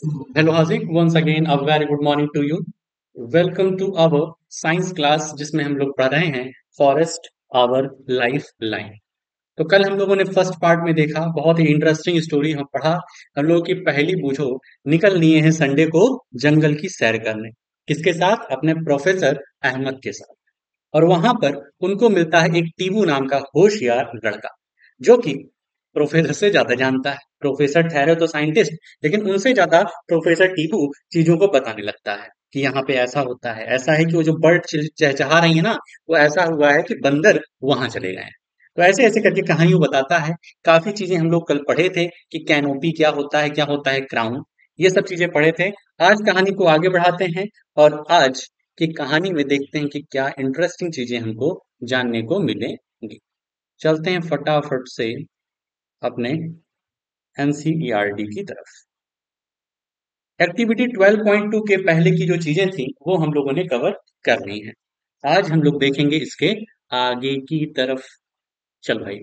Hello Haziq, once again a very good morning to you. Welcome to our science class जिसमें हम लोग पढ़ रहे हैं फॉरेस्ट आवर लाइफ लाइन। तो कल हम लोगों ने फर्स्ट पार्ट में देखा, बहुत ही इंटरेस्टिंग स्टोरी हम पढ़ा। हम लोगों की पहली बूझो निकल लिए हैं संडे को जंगल की सैर करने। किसके साथ? अपने प्रोफेसर अहमद के साथ। और वहां पर उनको मिलता है एक टीबू नाम का होशियार लड़का, जो कि प्रोफेसर से ज्यादा जानता है। प्रोफेसर ठहरे तो साइंटिस्ट, लेकिन उनसे ज्यादा प्रोफेसर टीबू चीजों को बताने लगता है कि यहाँ पे ऐसा होता है, ऐसा है कि वो जो बर्ड चहचहा रही है ना, वो ऐसा हुआ है कि बंदर वहां चले गए हैं। तो ऐसे ऐसे करके कहानी वो बताता है। काफी चीजें हम लोग कल पढ़े थे कि कैनोपी क्या होता है, क्या होता है क्राउन, ये सब चीजें पढ़े थे। आज कहानी को आगे बढ़ाते हैं और आज की कहानी में देखते हैं कि क्या इंटरेस्टिंग चीजें हमको जानने को मिलेंगी। चलते हैं फटाफट से अपने एनसीईआरटी की तरफ। एक्टिविटी 12.2 के पहले की जो चीजें थी वो हम लोगों ने कवर कर ली हैं। आज हम लोग देखेंगे इसके आगे की तरफ। चल भाई,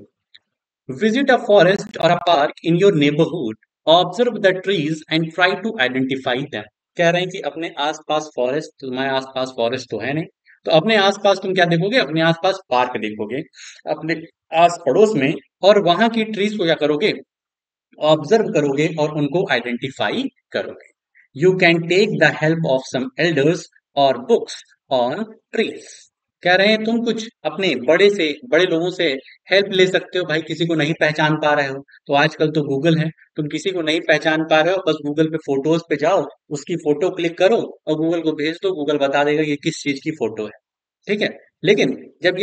विजिट अ फॉरेस्ट और a park in your neighbourhood, observe the trees and try to identify them. कह रहे हैं कि अपने आसपास फॉरेस्ट, तुम्हारे आसपास फॉरेस्ट तो है नहीं, तो अपने आसपास तुम क्या देखोगे? अपने आसपास पार्क देखोगे, अपने आस पड़ोस में, और वहां की ट्रीज को क्या करोगे? ऑब्जर्व करोगे और उनको आइडेंटिफाई करोगे। You can take the help of some elders और बुक्स ऑन ट्रीज। कह रहे हैं तुम कुछ अपने बड़े लोगों से हेल्प ले सकते हो। भाई किसी को नहीं पहचान पा रहे हो तो आजकल तो गूगल है, तुम किसी को नहीं पहचान पा रहे हो, बस गूगल पे फोटोज पे जाओ, उसकी फोटो क्लिक करो और गूगल को भेज दो, गूगल बता देगा ये किस चीज की फोटो है। ठीक है। लेकिन जब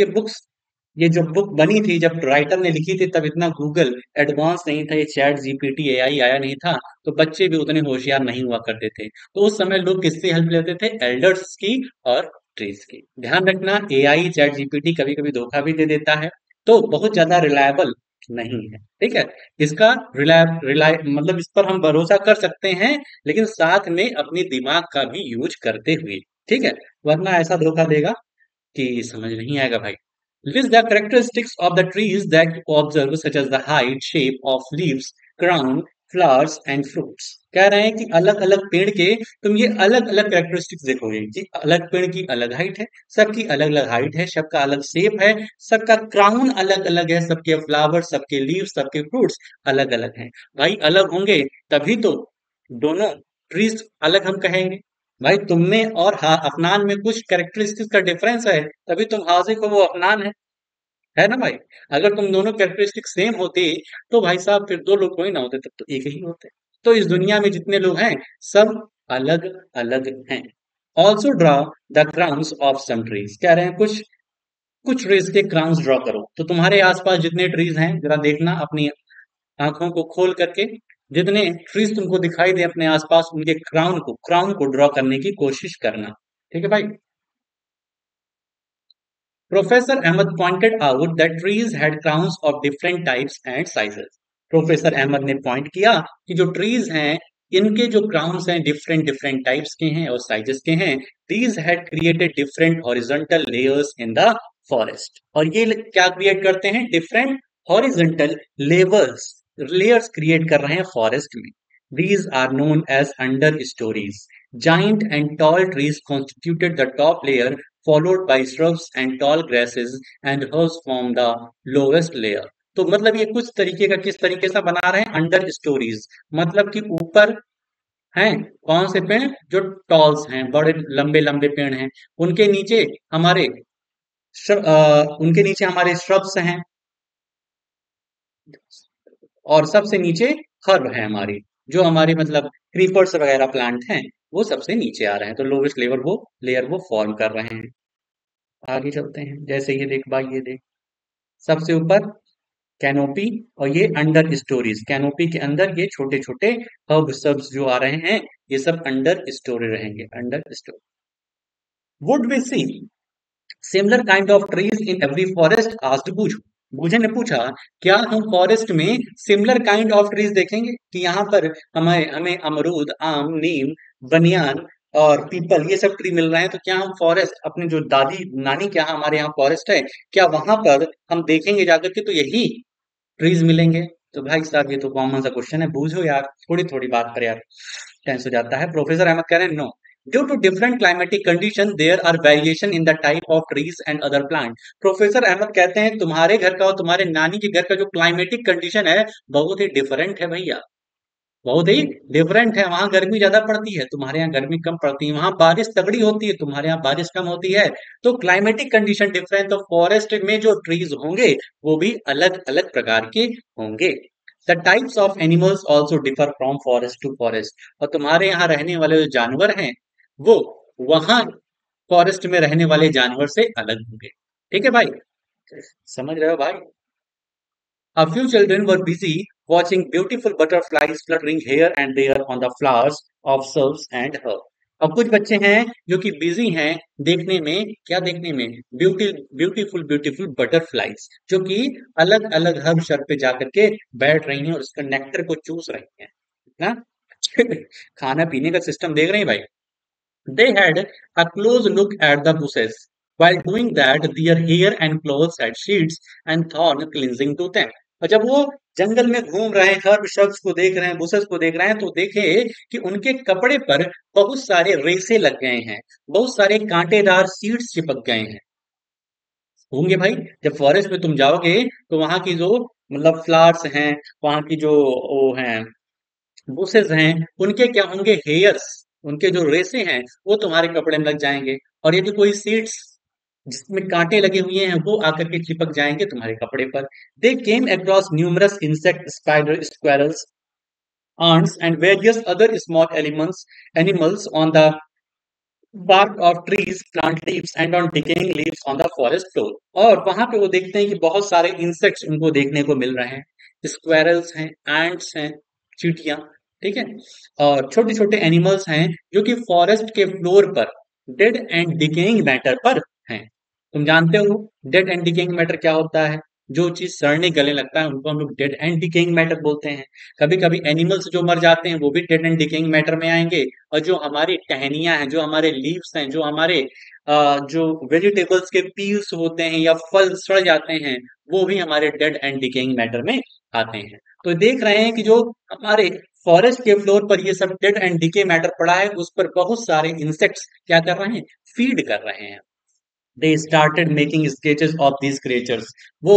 ये जो बुक बनी थी, जब राइटर ने लिखी थी, तब इतना गूगल एडवांस नहीं था, ये चैट जीपीटी एआई आया नहीं था, तो बच्चे भी उतने होशियार नहीं हुआ करते थे। तो उस समय लोग किससे हेल्प लेते थे? एल्डर्स की और ट्रीज की। ध्यान रखना, एआई चैट जीपीटी कभी कभी धोखा भी दे देता है, तो बहुत ज्यादा रिलायबल नहीं है। ठीक है। इसका रिलाय रिलाय मतलब इस पर हम भरोसा कर सकते हैं, लेकिन साथ में अपने दिमाग का भी यूज करते हुए। ठीक है। वरना ऐसा धोखा देगा कि समझ नहीं आएगा भाई। List the characteristics of the trees that you observe, such as the height, shape of leaves, crown, flowers and fruits. कह रहे हैं कि अलग अलग पेड़ के तुम ये अलग अलग कैरेक्टरिस्टिक्स देखोगे कि अलग पेड़ की अलग हाइट है, सबकी अलग अलग हाइट है, सबका अलग शेप है, सबका क्राउन अलग अलग है, सबके फ्लावर, सबके लीव्स, सबके फ्रूट्स अलग अलग हैं। भाई अलग होंगे तभी तो दोनों ट्रीज अलग हम कहेंगे। भाई तुम में और अफनान में कुछ कैरेक्टरिस्टिक्स का डिफरेंस है, तभी तुम हाजिक हो, वो अफनान है ना भाई। अगर तुम दोनों कैरेक्टरिस्टिक सेम होते तो भाई साहब फिर दो लोग कोई ना होते, तब तो एक ही होते। तो इस दुनिया में जितने लोग हैं सब अलग अलग हैं। Also draw the crowns of some trees. कह रहे हैं कुछ कुछ ट्रीज के क्राउन्स ड्रॉ करो। तो तुम्हारे आसपास जितने ट्रीज हैं जरा देखना अपनी आंखों को खोल करके, जितने ट्रीज तुमको दिखाई दे अपने आसपास, उनके क्राउन को ड्रॉ करने की कोशिश करना। ठीक है भाई। Professor Ahmed pointed out that trees had crowns of different types and sizes. Professor Ahmad ने पॉइंट किया कि जो ट्रीज हैं इनके जो क्राउन्स हैं डिफरेंट डिफरेंट टाइप्स के हैं और साइजेस के हैं। These had created different horizontal layers in the forest. और ये क्या क्रिएट करते हैं? डिफरेंट हॉरिजेंटल लेयर्स क्रिएट कर रहे हैं फॉरेस्ट में। These are known as understories. Giant and tall trees constituted the top layer, followed by shrubs and tall grasses, and herbs form the lowest layer. तो मतलब ये कुछ तरीके का किस तरीके से बना रहे हैं? अंडर स्टोरीज, मतलब कि ऊपर हैं कौन से पेड़? जो टॉल्स हैं, बड़े लंबे लंबे पेड़ हैं, उनके नीचे हमारे उनके नीचे हमारे श्रब्स हैं, और सबसे नीचे हर्ब है हमारी, जो हमारी मतलब क्रीपर्स वगैरह प्लांट हैं, वो सबसे नीचे आ रहे हैं। तो लोवेस्ट लेयर वो फॉर्म कर रहे हैं। आगे चलते हैं। जैसे ये देख भाई, ये देख, सबसे ऊपर कैनोपी, और ये अंडर स्टोरीज। कैनोपी के अंदर ये छोटे छोटे हर्ब सब्स जो आ रहे हैं, ये सब अंडर स्टोरी रहेंगे, understory. Would we see similar kind of trees in every forest? Asked Boojho. Boojho ने पूछा, क्या हम फॉरेस्ट में सिमिलर काइंड ऑफ ट्रीज देखेंगे कि यहाँ पर हमें हमें अमरूद, आम, नीम, बनियान और पीपल ये सब ट्री मिल रहे हैं, तो क्या हम फॉरेस्ट अपने जो दादी नानी के यहाँ, हमारे यहाँ फॉरेस्ट है, क्या वहां पर हम देखेंगे जाकर के तो यही ट्रीज मिलेंगे? तो भाई साहब ये तो कॉमन सा क्वेश्चन है, बूझो यार, थोड़ी थोड़ी बात पर यार। टेंस हो जाता है। प्रोफेसर अहमद कह रहे हैं no, due to different climatic condition there are variation in the type of trees and other plant. Professor Ahmad कहते हैं तुम्हारे घर का और तुम्हारे नानी के घर का जो क्लाइमेटिक कंडीशन है बहुत ही डिफरेंट है भैया, बहुत ही डिफरेंट है। वहां गर्मी ज्यादा पड़ती है, तुम्हारे यहाँ गर्मी कम पड़ती है। वहां बारिश तगड़ी होती है, तुम्हारे यहाँ बारिश कम होती है। तो क्लाइमेटिक कंडीशन डिफरेंट, तो फॉरेस्ट में जो ट्रीज होंगे वो भी अलग अलग प्रकार के होंगे। The types of animals also differ from forest to forest, और तुम्हारे यहाँ रहने वाले जो जानवर हैं वो वहां फॉरेस्ट में रहने वाले जानवर से अलग होंगे। ठीक है भाई, समझ रहे हो भाई? A few children were busy watching beautiful butterflies fluttering here and there on the flowers of shrubs and herbs. अब कुछ बच्चे हैं जो कि बिजी हैं देखने में, क्या देखने में? ब्यूटीफुल ब्यूटीफुल बटरफ्लाइज जो कि अलग अलग हर्ब शर्ब पे जाकर के बैठ रही हैं और उसका नेक्टर को चूस रही हैं ना। खाना पीने का सिस्टम देख रहे हैं भाई। They had a close look at the bushes. While doing that, their hair and clothes had sheets and thorn clinging to them. और जब वो जंगल में घूम रहे हैं, हर्ब शब्स को देख रहे हैं, बुशेस को देख रहे हैं, तो देखे कि उनके कपड़े पर बहुत सारे रेसे लग गए हैं, बहुत सारे कांटेदार सीड्स चिपक गए हैं। होंगे भाई, जब फॉरेस्ट में तुम जाओगे तो वहां की जो मतलब फ्लावर्स हैं, वहां की जो वो हैं बुशेस हैं, उनके क्या होंगे? हेयर्स, उनके जो रेसे हैं वो तुम्हारे कपड़े में लग जाएंगे। और यदि कोई सीड्स जिसमें कांटे लगे हुए हैं वो आकर के चिपक जाएंगे तुम्हारे कपड़े पर। They came across numerous insect, spider, squirrels, ants and various other small animals on the bark of trees, plant leaves and on decaying leaves on the forest floor। और वहां पे वो देखते हैं कि बहुत सारे इंसेक्ट्स उनको देखने को मिल रहे हैं, स्क्वायरल्स हैं, एंट्स हैं, चींटियां, ठीक है, और छोटे छोटे एनिमल्स हैं जो कि फॉरेस्ट के फ्लोर पर डेड एंड डिकेइंग मैटर पर हैं। तुम जानते हो डेड एंड डिकेइंग मैटर क्या होता है? जो चीज सड़ने गलने लगता है उनको हम लोग डेड एंड डिकेइंग मैटर बोलते हैं। कभी कभी एनिमल्स जो मर जाते हैं वो भी डेड एंड डिकेइंग मैटर में आएंगे। और जो हमारी टहनियां हैं, जो हमारे लीव्स हैं, जो हमारे जो वेजिटेबल्स के पील्स होते हैं या फल सड़ जाते हैं, वो भी हमारे डेड एंड डिकेइंग मैटर में आते हैं। तो देख रहे हैं कि जो हमारे फॉरेस्ट के फ्लोर पर ये सब डेड एंड डिके मैटर पड़ा है, उस पर बहुत सारे इंसेक्ट्स क्या कर रहे हैं? फीड कर रहे हैं। They started making sketches of these creatures. वो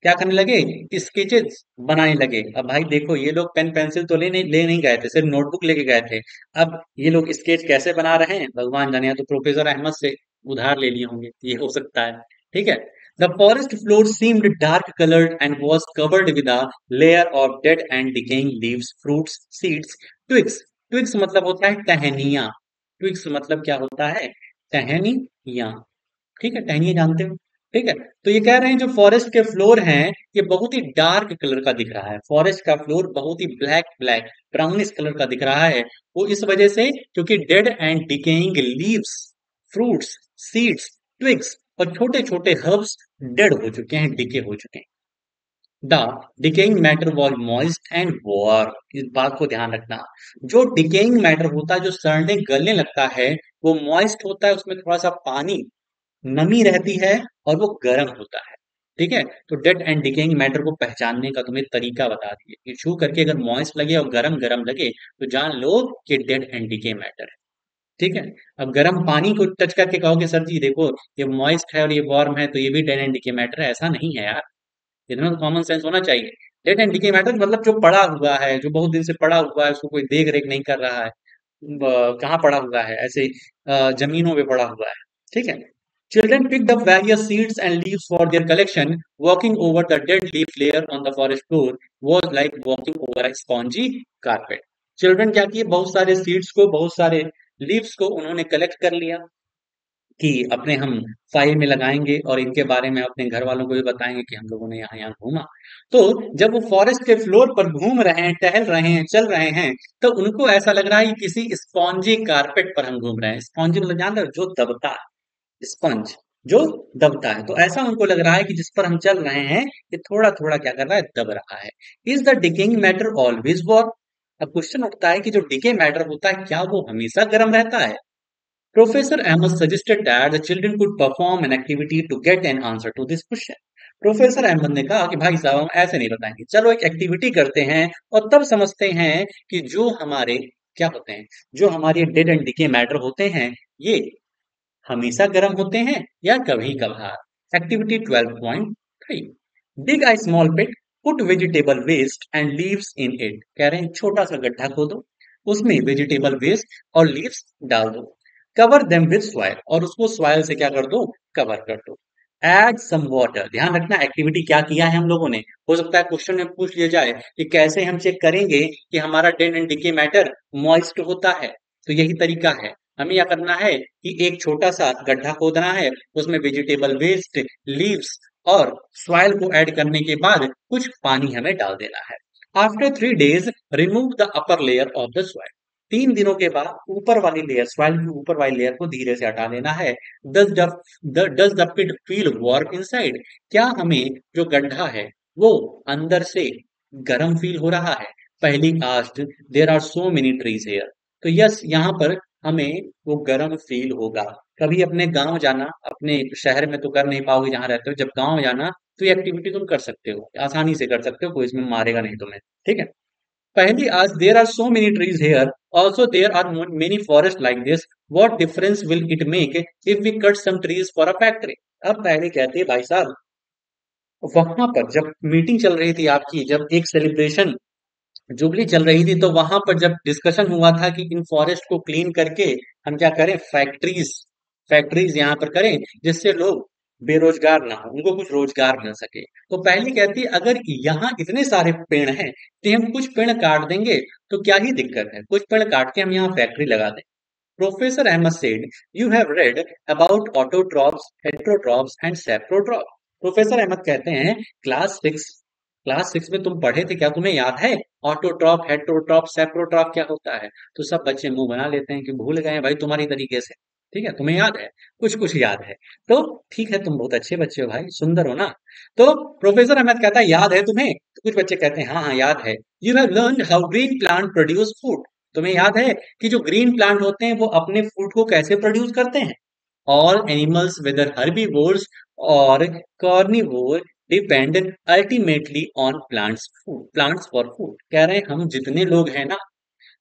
क्या करने लगे? स्केचेस बनाने लगे। अब भाई देखो, ये लोग पेन पेंसिल तो ले नहीं गए थे, सिर्फ नोटबुक लेके गए थे। अब ये लोग स्केच कैसे बना रहे हैं भगवान जाने, या तो प्रोफेसर अहमद से उधार ले लिए होंगे, ये हो सकता है। ठीक है। The forest floor seemed dark coloured and was covered with a layer of dead and decaying leaves, fruits, seeds, twigs. Twigs मतलब होता है टहनियां। ट्विग्स मतलब क्या होता है? टहनियां। ठीक है, टहनियां जानते हो? ठीक है। तो ये कह रहे हैं जो फॉरेस्ट के फ्लोर हैं ये बहुत ही डार्क कलर का दिख रहा है। फॉरेस्ट का फ्लोर बहुत ही ब्लैक ब्लैक ब्राउनिश कलर का दिख रहा है। वो इस वजह से क्योंकि dead and decaying leaves, fruits, seeds, twigs और छोटे छोटे हर्ब्स डेड हो चुके हैं, डिके हो चुके हैं। The decaying matter was moist and warm. इस बात को ध्यान रखना, जो डिकेइंग मैटर होता है, जो सड़ने गलने लगता है, वो मॉइस्ट होता है, उसमें थोड़ा सा पानी, नमी रहती है और वो गर्म होता है। ठीक है। तो डेड एंड डिकेइंग मैटर को पहचानने का तुम्हें तरीका बता दिए कि छू करके अगर मॉइस्ट लगे और गरम गरम लगे तो जान लो कि डेड एंड डिके मैटर है। ठीक है। अब गर्म पानी को टच करके कहोगे सर जी देखो ये मॉइस्ट है और ये वार्म है तो ये भी डेड एंड डिके मैटर है, ऐसा नहीं है यार। इतना तो कॉमन सेंस होना चाहिए। डेड एंड डिके मैटर मतलब जो पड़ा हुआ है, जो बहुत दिन से पड़ा हुआ है, उसको कोई देख रेख नहीं कर रहा है। कहाँ पड़ा हुआ है? ऐसे जमीनों पे पड़ा हुआ है। ठीक है। Children picked up various seeds and leaves for their collection. Walking over the dead leaf layer on the forest floor was like walking over a spongy carpet. Children क्या किए? बहुत सारे सीड्स को, बहुत सारे लीव्स को उन्होंने कलेक्ट कर लिया कि अपने हम फाइल में लगाएंगे और इनके बारे में अपने घर वालों को भी बताएंगे कि हम लोगों ने यहाँ यहाँ घूमा। तो जब वो फॉरेस्ट के फ्लोर पर घूम रहे हैं, टहल रहे हैं, चल रहे हैं, तो उनको ऐसा लग रहा है कि किसी स्पॉन्जी कारपेट पर हम घूम रहे हैं। स्पॉन्जी मतलब जान रहे हो? जो दबता है, स्पंज जो दबता है। तो ऐसा उनको लग रहा है कि जिस पर हम चल रहे हैं ये थोड़ा थोड़ा क्या कर रहा है? दब रहा है। Is the decaying matter always warm? अब क्वेश्चन उठता है कि जो डिके मैटर होता है क्या वो हमेशा गर्म रहता है? Professor Ahmed suggested that the children could perform an activity to get an answer to this question. Professor Ahmad ने कहा कि भाई साहब हम ऐसे नहीं बताएंगे, चलो एक एक्टिविटी करते हैं और तब समझते हैं कि जो हमारे क्या होते हैं? जो हमारे डेड एंड डिके मैटर होते हैं, ये हमेशा गर्म होते हैं या कभी कभार। Activity 12.3, dig a small pit, put vegetable waste and leaves in it. कह रहे हैं छोटा सा गड्ढा खोदो, उसमें वेजिटेबल वेस्ट और लीव्स डाल दो। कवर देम विद सॉइल, और उसको सॉइल से क्या कर दो, कवर कर दो। एड सम वाटर, ध्यान रखना एक्टिविटी क्या किया है हम लोगों ने। हो सकता है क्वेश्चन में पूछ लिया जाए कि कैसे हम चेक करेंगे कि हमारा dead and decay matter moist होता है। तो यही तरीका है, हमें क्या करना है कि एक छोटा सा गड्ढा खोदना है, उसमें वेजिटेबल वेस्ट, लीव्स और सॉइल को ऐड करने के बाद कुछ पानी हमें डाल देना है। After 3 days remove the upper layer of the soil. 3 दिनों के बाद ऊपर वाली लेयर, सॉइल की ऊपर वाली लेयर को धीरे से हटा देना है। Does the pit feel warm inside, क्या हमें जो गड्ढा है वो अंदर से गर्म फील हो रहा है? Paheli asked, there are so many trees here. तो यस, यहाँ पर हमें वो गर्म फील होगा। कभी अपने गांव जाना, अपने शहर में तो कर नहीं पाओगे जहां रहते हो, जब गांव जाना तो ये एक्टिविटी तुम कर सकते हो, आसानी से कर सकते हो, कोई इसमें मारेगा नहीं तुम्हें। ठीक है। पहली आज, there are so many trees here, also there are many forest like this, what difference will it make if we cut some trees for a factory. अब पहले कहते हैं भाई साहब, वहां पर जब मीटिंग चल रही थी आपकी, जब एक सेलिब्रेशन जुबली चल रही थी, तो वहां पर जब डिस्कशन हुआ था कि इन फॉरेस्ट को क्लीन करके हम क्या करें, फैक्ट्रीज फैक्ट्रीज यहाँ पर करें, जिससे लोग बेरोजगार ना हो, उनको कुछ रोजगार मिल सके। तो पहली कहती है अगर यहाँ इतने सारे पेड़ हैं तो हम कुछ पेड़ काट देंगे तो क्या ही दिक्कत है, कुछ पेड़ काट के हम यहाँ फैक्ट्री लगा दें। Professor Ahmad said, you have read about autotrophs, heterotrophs and saprotroph. Professor Ahmad कहते हैं क्लास सिक्स में तुम पढ़े थे, क्या तुम्हें याद है ऑटोट्रॉप, हेट्रोट्रॉप, सेप्रोट्रॉप क्या होता है? तो सब बच्चे मुंह बना लेते हैं कि भूल गए हैं भाई तुम्हारी तरीके से। ठीक है, तुम्हें याद है, कुछ कुछ याद है। तो ठीक है, तुम बहुत अच्छे बच्चे हो भाई, सुंदर हो ना। तो प्रोफेसर अहमद कहता है याद है तुम्हें? तो कुछ बच्चे कहते हैं हाँ हाँ याद है। You have learn how green plant produce food. तुम्हें याद है कि जो ग्रीन प्लांट होते हैं वो अपने फूड को कैसे प्रोड्यूस करते हैं? ऑल एनिमल्स वेदर हर्बीवोर्स और carnivore depend ultimately on plants for food. कह रहे हैं हम जितने लोग हैं ना,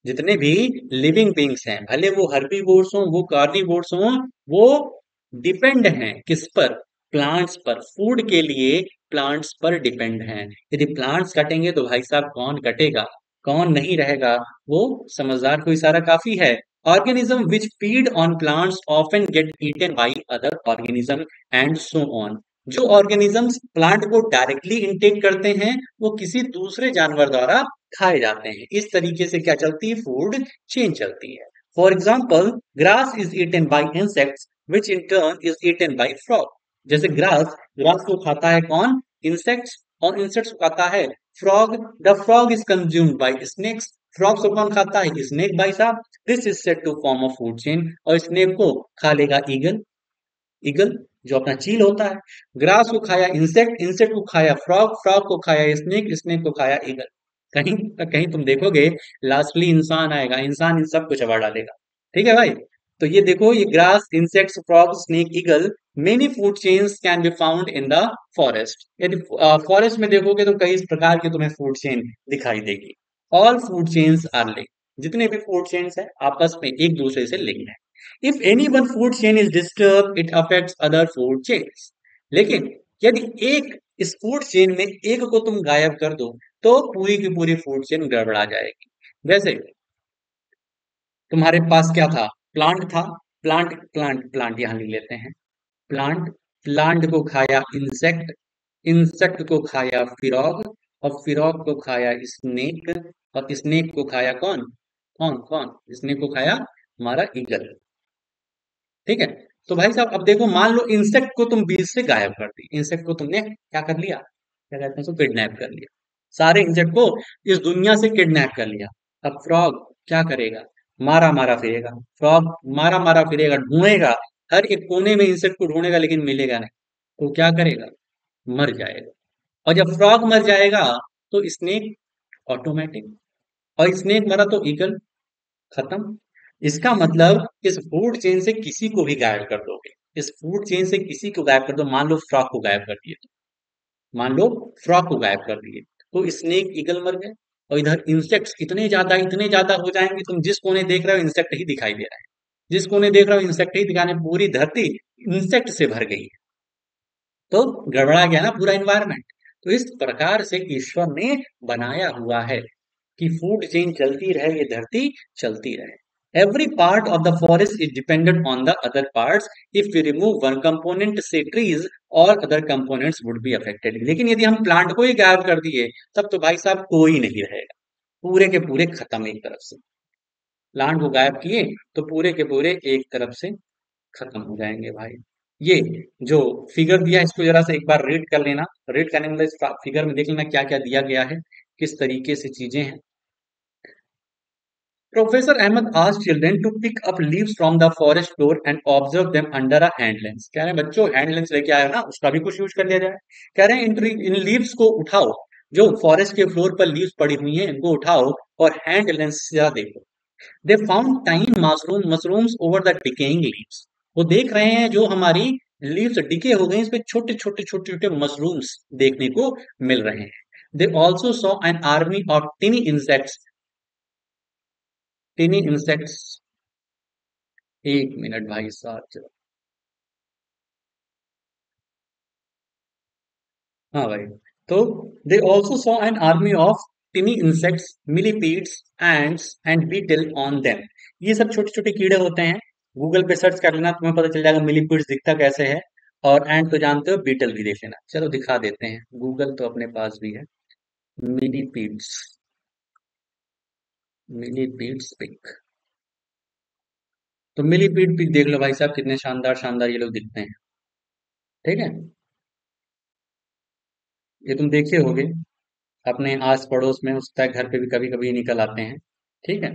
जितने भी लिविंग बींग्स हैं, भले वो हर्बीवोर्स हों, वो कार्निवोर्स हों, वो डिपेंड हैं किस पर? प्लांट्स पर, फूड के लिए प्लांट्स पर डिपेंड हैं। यदि प्लांट्स कटेंगे तो भाई साहब कौन कटेगा, कौन नहीं रहेगा? वो समझदार को इशारा काफी है। Organism which feed on plants often get eaten by other organism and so on. जो ऑर्गेनिजम्स प्लांट को डायरेक्टली इंटेक करते हैं वो किसी दूसरे जानवर द्वारा खाए जाते हैं। इस तरीके से क्या चलती है, फूड चेन चलती है। For example, grass is eaten by insects which in turn is eaten by frog. जैसे ग्रास, ग्रास को खाता है कौन? इंसेक्ट्स, और इंसेक्ट्स को खाता है frog. The frog is consumed by snakes, frog को कौन खाता है? स्नेक भाई साहब। This is said to form a food chain, और स्नेक को खा लेगा ईगल, ईगल जो अपना चील होता है। ग्रास को खाया इंसेक्ट, इंसेक्ट को खाया फ्रॉग, फ्रॉग को खाया स्नेक, स्नेक को खाया ईगल। कहीं कहीं तुम देखोगे लास्टली इंसान आएगा, इंसान इन सब को चबा डालेगा। ठीक है भाई। तो ये देखो, ये grass, insects, frog, snake, eagle, many food chains can be found in the forest. यदि फॉरेस्ट में देखोगे तो कई प्रकार की तुम्हें फूड चेन दिखाई देगी। All food chains are linked, जितने भी फूड चेन्स है आपस में एक दूसरे से लिंक्ड है। If any one food chain is disturbed, it affects other food chains. लेकिन यदि एक इस फूड चेन में एक को तुम गायब कर दो तो पूरी की पूरी फूड चेन गड़बड़ा जाएगी। वैसे तुम्हारे पास क्या था? प्लांट था, प्लांट प्लांट प्लांट यहां लिख लेते हैं। प्लांट, प्लांट को खाया इंसेक्ट, इंसेक्ट को खाया फिरॉग, और फिरॉग को खाया स्नेक, और स्नेक को खाया कौन? कौन कौन? स्नेक को खाया हमारा ईगल। ठीक है। तो भाई साहब अब देखो, मान लो इंसेक्ट को तुम बीच से गायब कर दी, इंसेक्ट को तुमने क्या कर लिया, क्या कहते हैं उसको, किडनैप कर लिया। सारे इंसेक्ट को इस दुनिया से किडनैप कर लिया। अब फ्रॉग क्या करेगा? मारा मारा फिरेगा। फ्रॉग मारा मारा फिरेगा, ढूंढेगा, हर एक कोने में इंसेक्ट को ढूंढेगा लेकिन मिलेगा नहीं। तो क्या करेगा? मर जाएगा। और जब फ्रॉग मर जाएगा तो स्नेक ऑटोमेटिक, और स्नेक मरा तो ईगल, खत्म। इसका मतलब इस फूड चेन से किसी को भी गायब कर दोगे, इस फूड चेन से किसी को गायब कर दो, मान लो फ्रॉक को गायब कर दिए, मान लो फ्रॉक को गायब कर दिए तो स्नेक ईगल मर गए, और इधर इंसेक्ट्स इतने ज्यादा हो जाएंगे, तुम जिस कोने देख रहे हो इंसेक्ट ही दिखाई दे रहा है, जिस कोने देख रहे हो इंसेक्ट ही दिखाने, पूरी धरती इंसेक्ट से भर गई है। तो गड़बड़ा गया ना पूरा इन्वायरमेंट। तो इस प्रकार से ईश्वर ने बनाया हुआ है कि फूड चेन चलती रहे, ये धरती चलती रहे। Every part of the forest is dependent on the other parts. If we remove one component से ट्रीज और other components would be affected. लेकिन यदि हम प्लांट को ही गायब कर दिए तब तो भाई साहब कोई नहीं रहेगा, पूरे के पूरे खत्म एक तरफ से। प्लांट को गायब किए तो पूरे के पूरे एक तरफ से खत्म हो जाएंगे भाई। ये जो फिगर दिया है, इसको जरा से एक बार रीड कर लेना। रीड करने मतलब इस फिगर में देख लेना क्या क्या दिया गया है, किस तरीके से चीजें हैं। Professor Ahmad asked children to pick up leaves from the forest floor and observe them under a hand lens। कह रहे हैं बच्चों हैंड लेंस लेके आए हो ना, उसका भी कुछ यूज कर लिया जाए। कह रहे हैं इन लीव्स को उठाओ, जो फॉरेस्ट के फ्लोर पर लीव्स पड़ी हुई हैं इनको उठाओ और हैंड लेंस से जरा देखो। दे फाउंड टाइन mushrooms over the decaying leaves. वो देख रहे हैं जो हमारी लीव्स डिके हो गई, इस पे छोटे छोटे छोटे छोटे मशरूम्स देखने को मिल रहे हैं। They also saw an army of tiny insects. एक मिनट भाई साहब जरा। हाँ भाई। तो they also saw an army of tiny insects, millipedes, ants and beetle on them. ये सब छोटे छोटे कीड़े होते हैं, गूगल पे सर्च कर लेना तुम्हें पता चल जाएगा मिलीपीड्स दिखता कैसे है। और एंड तो जानते हो, बीटल भी देख लेना। चलो दिखा देते हैं, गूगल तो अपने पास भी है। Millipedes, millipedes pic. तो मिलीपीड पिक देख लो भाई साहब, कितने शानदार शानदार ये लोग दिखते हैं। ठीक है, ये तुम देखे होगे अपने आस पड़ोस में, उसका घर पे भी कभी कभी निकल आते हैं। ठीक है,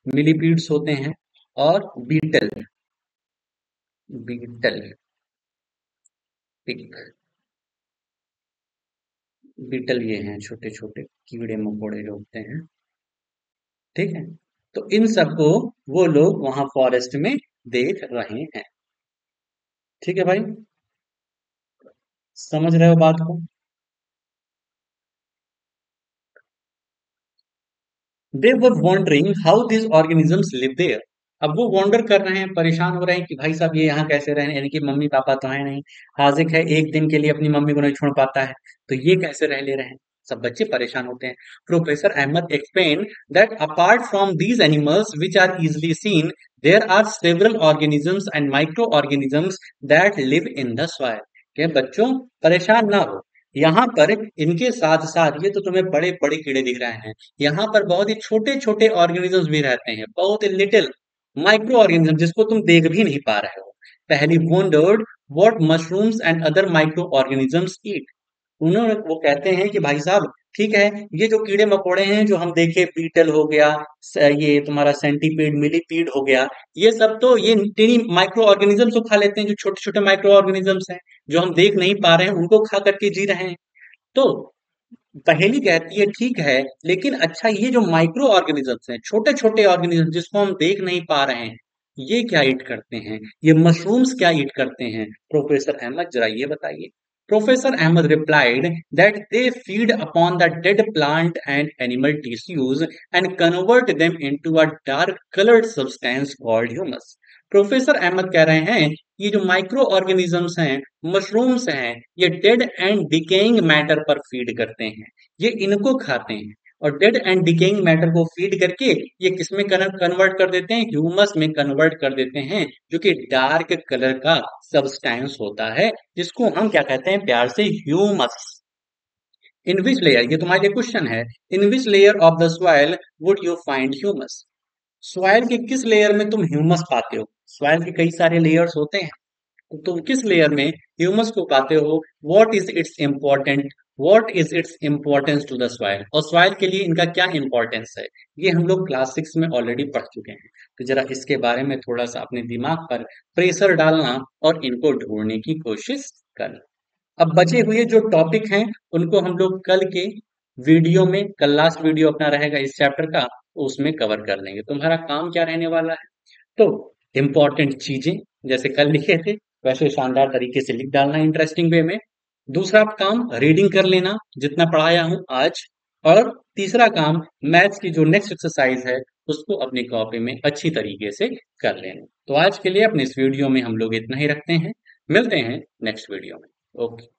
मिलीपीड्स होते हैं। और बीटल, बीटल पिक, बीटल ये हैं छोटे छोटे कीड़े मकोड़े जो होते हैं। ठीक है, तो इन सबको वो लोग वहां फॉरेस्ट में देख रहे हैं। ठीक है भाई, समझ रहे हो बात को? They were wondering how this organisms live there. अब वो वॉन्डर कर रहे हैं, परेशान हो रहे हैं कि भाई साहब ये यहाँ कैसे रहे, यानी कि मम्मी पापा तो है नहीं, हाजिक है एक दिन के लिए अपनी मम्मी को नहीं छोड़ पाता है, तो ये कैसे रह ले रहे हैं। सब बच्चे परेशान होते हैं। Professor Ahmad explain that apart from these animals which are easily seen, there are several organisms and microorganisms that live in the soil. के बच्चों परेशान ना हो, यहाँ पर इनके साथ साथ ये तो तुम्हें बड़े बड़े कीड़े दिख रहे हैं, यहाँ पर बहुत ही छोटे छोटे ऑर्गेनिजम्स भी रहते हैं, बहुत ही लिटिल माइक्रो ऑर्गेनिज्म जिसको तुम देख भी नहीं पा रहे हो। पहली wondered what mushrooms and other micro organisms eat. उन्होंने वो कहते हैं कि भाई साहब ठीक है, ये जो कीड़े मकोड़े हैं जो हम देखे, बीटल हो गया, ये तुम्हारा सेंटीपीड मिलीपीड हो गया, ये सब तो ये टेनी माइक्रो ऑर्गेनिजम्स को खा लेते हैं, जो छोटे छोटे माइक्रो ऑर्गेनिजम्स हैं जो हम देख नहीं पा रहे हैं उनको खा करके जी रहे हैं। तो पहेली कहती है ठीक है, लेकिन अच्छा ये जो माइक्रो ऑर्गेनिजम्स हैं, छोटे छोटे ऑर्गेनिज्म जिसको हम देख नहीं पा रहे हैं, ये क्या ईट करते हैं, ये मशरूम्स क्या ईट करते हैं? प्रोफेसर अहमद जरा ये बताइए। Professor Ahmad replied that they feed upon the dead plant and animal tissues and convert them into a dark colored substance called humus। Professor Ahmad कह रहे हैं ये जो माइक्रो ऑर्गेनिजम्स हैं, मशरूम्स हैं, ये डेड एंड डिकेइंग मैटर पर फीड करते हैं, ये इनको खाते हैं। और डेड एंड डिकेइंग मैटर को फीड करके ये किसमें कन्वर्ट कर देते हैं? ह्यूमस में कन्वर्ट कर देते हैं, जो कि डार्क कलर का सब्सटेंस होता है, जिसको हम क्या कहते हैं प्यार से? ह्यूमस। इन विच लेयर, ये तुम्हारे लिए क्वेश्चन है, in which layer of the soil would you find humus? Soil के किस लेयर में तुम ह्यूमस पाते हो? सॉइल के कई सारे लेयर्स होते हैं, तो तुम किस लेयर में ह्यूमस को पाते हो? What is its importance to the soil, और सॉइल के लिए इनका क्या इंपॉर्टेंस है? ये हम लोग क्लास 6 में ऑलरेडी पढ़ चुके हैं। तो जरा इसके बारे में थोड़ा सा अपने दिमाग पर प्रेशर डालना और इनको ढूंढने की कोशिश करना। अब बचे हुए जो टॉपिक हैं उनको हम लोग कल के वीडियो में, कल लास्ट वीडियो अपना रहेगा इस चैप्टर का, उसमें कवर कर लेंगे। तुम्हारा काम क्या रहने वाला है? तो इम्पोर्टेंट चीजें जैसे कल लिखे थे वैसे शानदार तरीके से लिख डालना इंटरेस्टिंग वे में। दूसरा काम रीडिंग कर लेना जितना पढ़ाया हूं आज। और तीसरा काम, मैथ्स की जो नेक्स्ट एक्सरसाइज है उसको अपनी कॉपी में अच्छी तरीके से कर लेना। तो आज के लिए अपने इस वीडियो में हम लोग इतना ही रखते हैं। मिलते हैं नेक्स्ट वीडियो में। ओके।